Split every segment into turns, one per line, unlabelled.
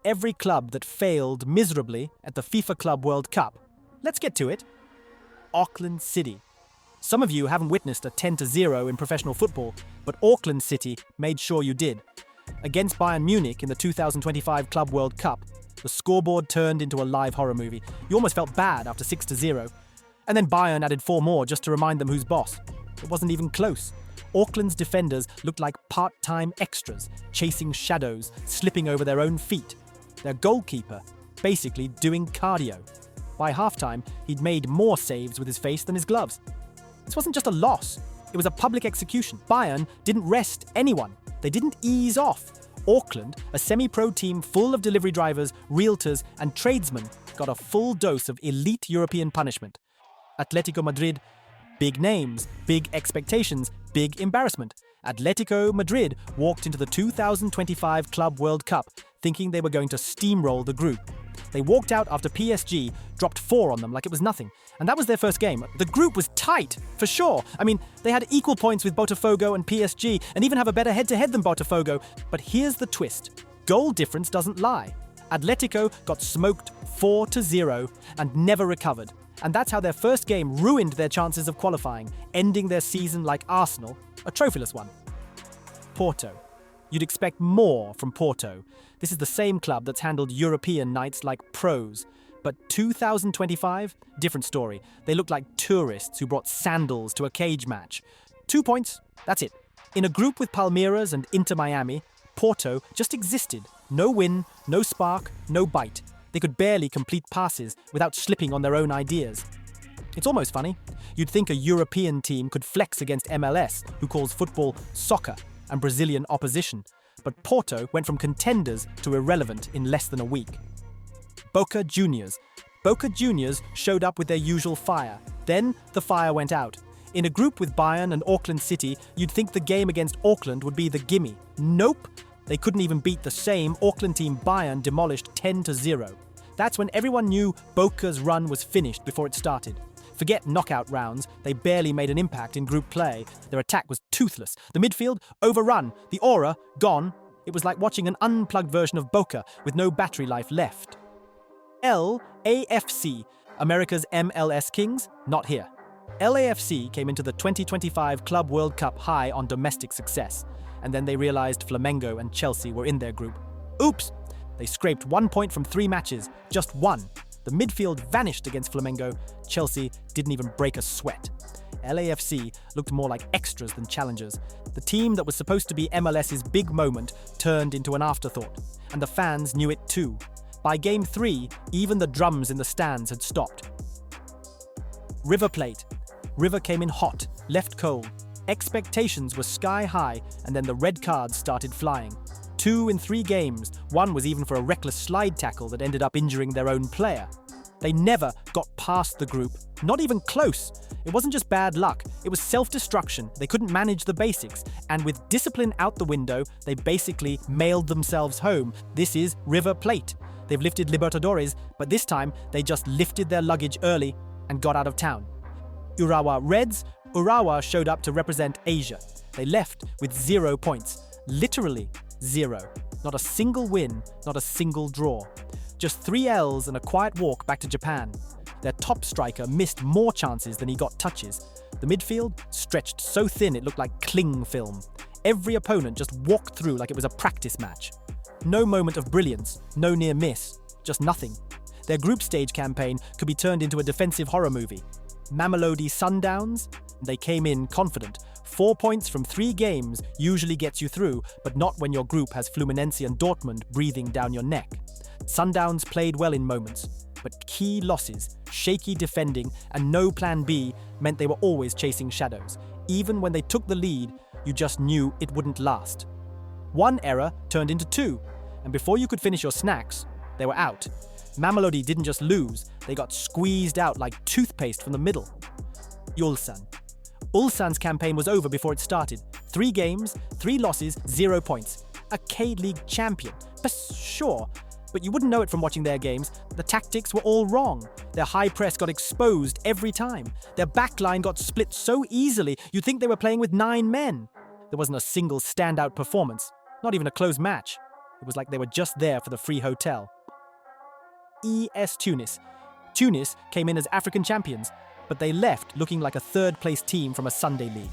every club that failed miserably at the FIFA Club World Cup. Let's get to it. Auckland City. Some of you haven't witnessed a 10-0 in professional football, but Auckland City made sure you did. Against Bayern Munich in the 2025 Club World Cup, the scoreboard turned into a live horror movie. You almost felt bad after 6-0. And then Bayern added 4 more just to remind them who's boss. It wasn't even close. Auckland's defenders looked like part-time extras, chasing shadows, slipping over their own feet. Their goalkeeper basically doing cardio. By halftime, he'd made more saves with his face than his gloves. This wasn't just a loss, it was a public execution. Bayern didn't rest anyone. They didn't ease off. Auckland, a semi-pro team full of delivery drivers, realtors, and tradesmen, got a full dose of elite European punishment. Atletico Madrid, big names, big expectations, big embarrassment. Atletico Madrid walked into the 2025 Club World Cup thinking they were going to steamroll the group. They walked out after PSG dropped 4 on them like it was nothing. And that was their first game. The group was tight, for sure. I mean, they had equal points with Botafogo and PSG, and even have a better head-to-head than Botafogo. But here's the twist. Goal difference doesn't lie. Atletico got smoked 4-0 and never recovered. And that's how their first game ruined their chances of qualifying, ending their season like Arsenal, a trophyless one. Porto. You'd expect more from Porto. This is the same club that's handled European nights like pros. But 2025? Different story. They look like tourists who brought sandals to a cage match. 2 points, that's it. In a group with Palmeiras and Inter Miami, Porto just existed. No win, no spark, no bite. They could barely complete passes without slipping on their own ideas. It's almost funny. You'd think a European team could flex against MLS, who calls football soccer, and Brazilian opposition. But Porto went from contenders to irrelevant in less than a week. Boca Juniors. Boca Juniors showed up with their usual fire. Then the fire went out. In a group with Bayern and Auckland City, you'd think the game against Auckland would be the gimme. Nope. They couldn't even beat the same Auckland team Bayern demolished 10-0. That's when everyone knew Boca's run was finished before it started. Forget knockout rounds, they barely made an impact in group play. Their attack was toothless. The midfield, overrun. The aura, gone. It was like watching an unplugged version of Boca with no battery life left. LAFC, America's MLS Kings, not here. LAFC came into the 2025 Club World Cup high on domestic success, and then they realized Flamengo and Chelsea were in their group. Oops! They scraped 1 point from 3 matches, just 1. The midfield vanished against Flamengo. Chelsea didn't even break a sweat. LAFC looked more like extras than challengers. The team that was supposed to be MLS's big moment turned into an afterthought, and the fans knew it too. By Game 3, even the drums in the stands had stopped. River Plate. River came in hot, left cold. Expectations were sky high, and then the red cards started flying. 2 in 3 games, one was even for a reckless slide tackle that ended up injuring their own player. They never got past the group, not even close. It wasn't just bad luck, it was self-destruction. They couldn't manage the basics, and with discipline out the window, they basically mailed themselves home. This is River Plate. They've lifted Libertadores, but this time they just lifted their luggage early and got out of town. Urawa Reds. Urawa showed up to represent Asia. They left with 0 points. Literally 0. Not a single win, not a single draw. Just 3 L's and a quiet walk back to Japan. Their top striker missed more chances than he got touches. The midfield stretched so thin it looked like cling film. Every opponent just walked through like it was a practice match. No moment of brilliance, no near miss, just nothing. Their group stage campaign could be turned into a defensive horror movie. Mamelodi Sundowns? They came in confident. 4 points from 3 games usually gets you through, but not when your group has Fluminense and Dortmund breathing down your neck. Sundowns played well in moments, but key losses, shaky defending, and no plan B meant they were always chasing shadows. Even when they took the lead, you just knew it wouldn't last. 1 error turned into 2, and before you could finish your snacks, they were out. Mamelodi didn't just lose, they got squeezed out like toothpaste from the middle. Ulsan. Ulsan's campaign was over before it started. 3 games, 3 losses, 0 points. A K-League champion, sure, but you wouldn't know it from watching their games. The tactics were all wrong. Their high press got exposed every time. Their backline got split so easily, you'd think they were playing with 9 men. There wasn't a single standout performance, not even a close match. It was like they were just there for the free hotel. ES Tunis. Tunis came in as African champions, but they left looking like a third-place team from a Sunday league.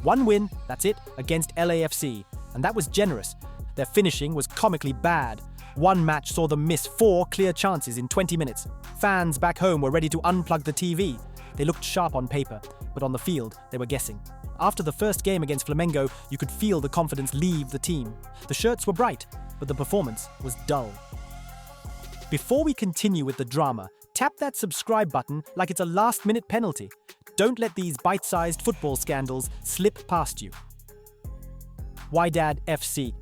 One win, that's it, against LAFC, and that was generous. Their finishing was comically bad. One match saw them miss 4 clear chances in 20 minutes. Fans back home were ready to unplug the TV. They looked sharp on paper, but on the field, they were guessing. After the first game against Flamengo, you could feel the confidence leave the team. The shirts were bright, but the performance was dull. Before we continue with the drama, tap that subscribe button like it's a last-minute penalty. Don't let these bite-sized football scandals slip past you. Wydad FC.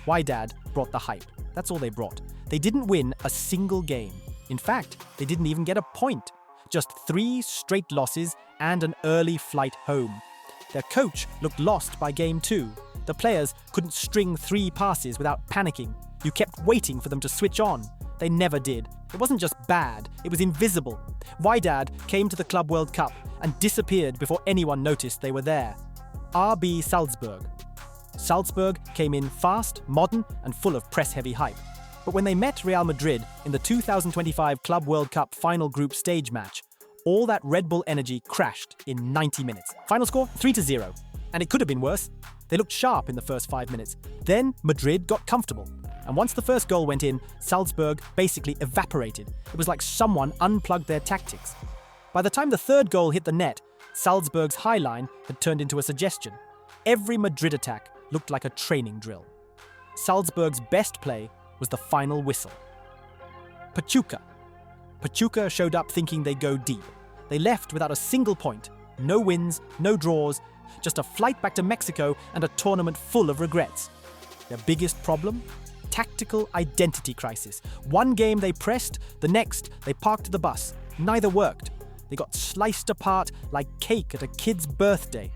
Wydad brought the hype. That's all they brought. They didn't win a single game. In fact, they didn't even get a point. Just 3 straight losses and an early flight home. Their coach looked lost by game 2. The players couldn't string 3 passes without panicking. You kept waiting for them to switch on. They never did. It wasn't just bad, it was invisible. Wydad came to the Club World Cup and disappeared before anyone noticed they were there. RB Salzburg. Salzburg came in fast, modern, and full of press-heavy hype. But when they met Real Madrid in the 2025 Club World Cup final group stage match, all that Red Bull energy crashed in 90 minutes. Final score, 3-0. And it could have been worse. They looked sharp in the first 5 minutes. Then Madrid got comfortable. And once the first goal went in, Salzburg basically evaporated. It was like someone unplugged their tactics. By the time the third goal hit the net, Salzburg's high line had turned into a suggestion. Every Madrid attack looked like a training drill. Salzburg's best play was the final whistle. Pachuca. Pachuca showed up thinking they'd go deep. They left without a single point. No wins, no draws, just a flight back to Mexico and a tournament full of regrets. Their biggest problem? Tactical identity crisis. One game they pressed, the next they parked the bus. Neither worked. They got sliced apart like cake at a kid's birthday.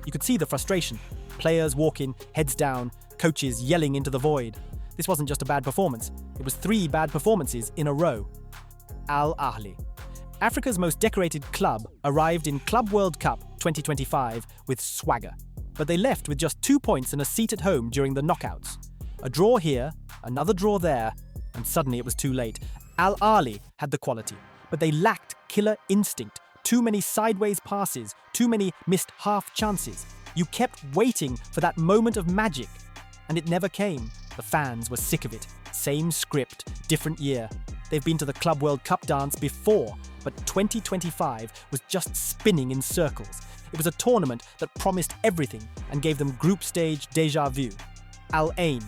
You could see the frustration. Players walking, heads down, coaches yelling into the void. This wasn't just a bad performance. It was 3 bad performances in a row. Al Ahly. Africa's most decorated club arrived in Club World Cup 2025 with swagger. But they left with just 2 points and a seat at home during the knockouts. A draw here, another draw there, and suddenly it was too late. Al Ahly had the quality, but they lacked killer instinct. Too many sideways passes, too many missed half chances. You kept waiting for that moment of magic, and it never came. The fans were sick of it. Same script, different year. They've been to the Club World Cup dance before, but 2025 was just spinning in circles. It was a tournament that promised everything and gave them group stage déjà vu. Al Ain.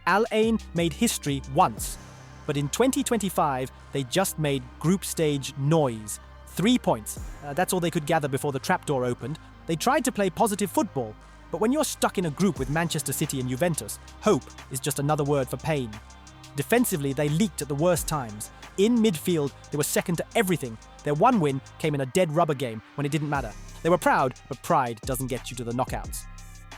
Al Ain made history once, but in 2025 they just made group stage noise. 3 points. That's all they could gather before the trapdoor opened. They tried to play positive football, but when you're stuck in a group with Manchester City and Juventus, hope is just another word for pain. Defensively, they leaked at the worst times. In midfield, they were second to everything. Their one win came in a dead rubber game when it didn't matter. They were proud, but pride doesn't get you to the knockouts.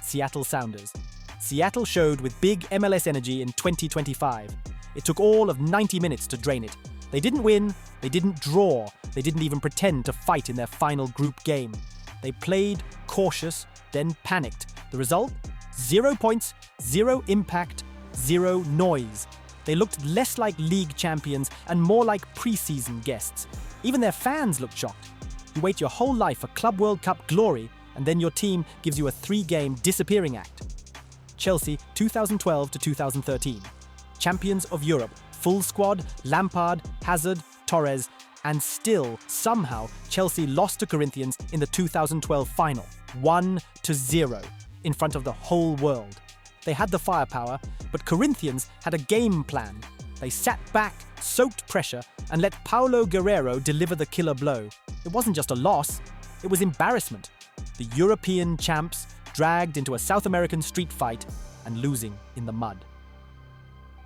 Seattle Sounders. Seattle showed with big MLS energy in 2025. It took all of 90 minutes to drain it. They didn't win, they didn't draw, they didn't even pretend to fight in their final group game. They played cautious, then panicked. The result? 0 points, 0 impact, 0 noise. They looked less like league champions and more like pre-season guests. Even their fans looked shocked. You wait your whole life for Club World Cup glory, and then your team gives you a 3-game disappearing act. Chelsea 2012 to 2013. Champions of Europe, full squad, Lampard, Hazard, Torres, and still, somehow, Chelsea lost to Corinthians in the 2012 final, 1-0, in front of the whole world. They had the firepower, but Corinthians had a game plan. They sat back, soaked pressure, and let Paulo Guerrero deliver the killer blow. It wasn't just a loss, it was embarrassment. The European champs dragged into a South American street fight and losing in the mud.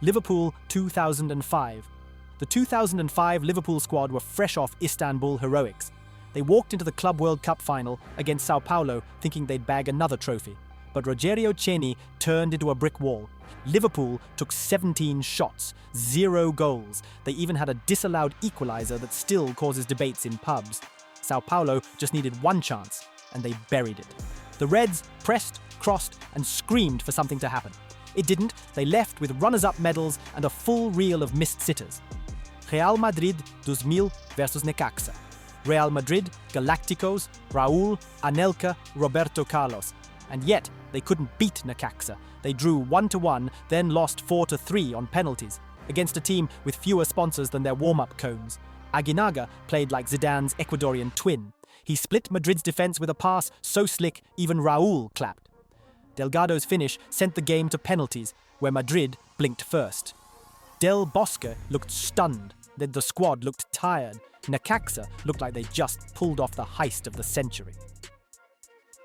Liverpool 2005. The 2005 Liverpool squad were fresh off Istanbul heroics. They walked into the Club World Cup final against Sao Paulo thinking they'd bag another trophy. But Rogerio Ceni turned into a brick wall. Liverpool took 17 shots, 0 goals. They even had a disallowed equaliser that still causes debates in pubs. Sao Paulo just needed 1 chance, and they buried it. The Reds pressed, crossed, and screamed for something to happen. It didn't. They left with runners-up medals and a full reel of missed sitters. Real Madrid 2000 versus Necaxa. Real Madrid, Galacticos, Raúl, Anelka, Roberto Carlos. And yet, they couldn't beat Necaxa. They drew 1-1, then lost 4-3 on penalties, against a team with fewer sponsors than their warm-up cones. Aguinaga played like Zidane's Ecuadorian twin. He split Madrid's defense with a pass so slick even Raúl clapped. Delgado's finish sent the game to penalties, where Madrid blinked first. Del Bosque looked stunned, then the squad looked tired. Necaxa looked like they just pulled off the heist of the century.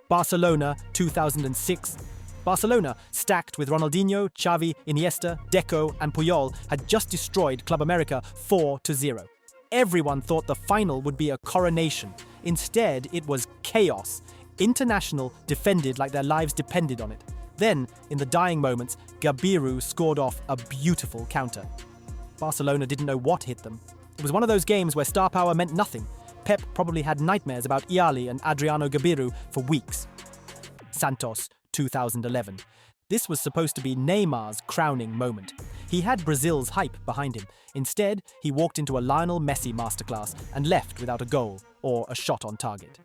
Barcelona 2006. Barcelona, stacked with Ronaldinho, Xavi, Iniesta, Deco and Puyol, had just destroyed Club America 4-0. Everyone thought the final would be a coronation. Instead, it was chaos. International defended like their lives depended on it. Then, in the dying moments, Gabiru scored off a beautiful counter. Barcelona didn't know what hit them. It was one of those games where star power meant nothing. Pep probably had nightmares about Iali and Adriano Gabiru for weeks. Santos 2011. This was supposed to be Neymar's crowning moment. He had Brazil's hype behind him. Instead, he walked into a Lionel Messi masterclass and left without a goal or a shot on target.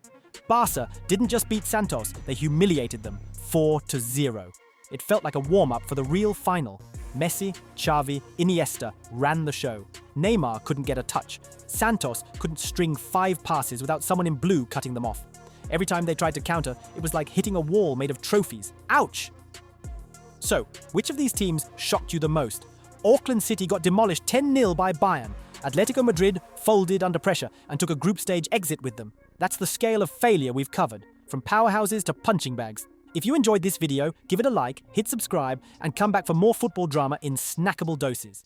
Barca didn't just beat Santos, they humiliated them 4-0. It felt like a warm-up for the real final. Messi, Xavi, Iniesta ran the show. Neymar couldn't get a touch. Santos couldn't string 5 passes without someone in blue cutting them off. Every time they tried to counter, it was like hitting a wall made of trophies. Ouch! So, which of these teams shocked you the most? Auckland City got demolished 10-0 by Bayern. Atletico Madrid folded under pressure and took a group stage exit with them. That's the scale of failure we've covered, from powerhouses to punching bags. If you enjoyed this video, give it a like, hit subscribe, and come back for more football drama in snackable doses.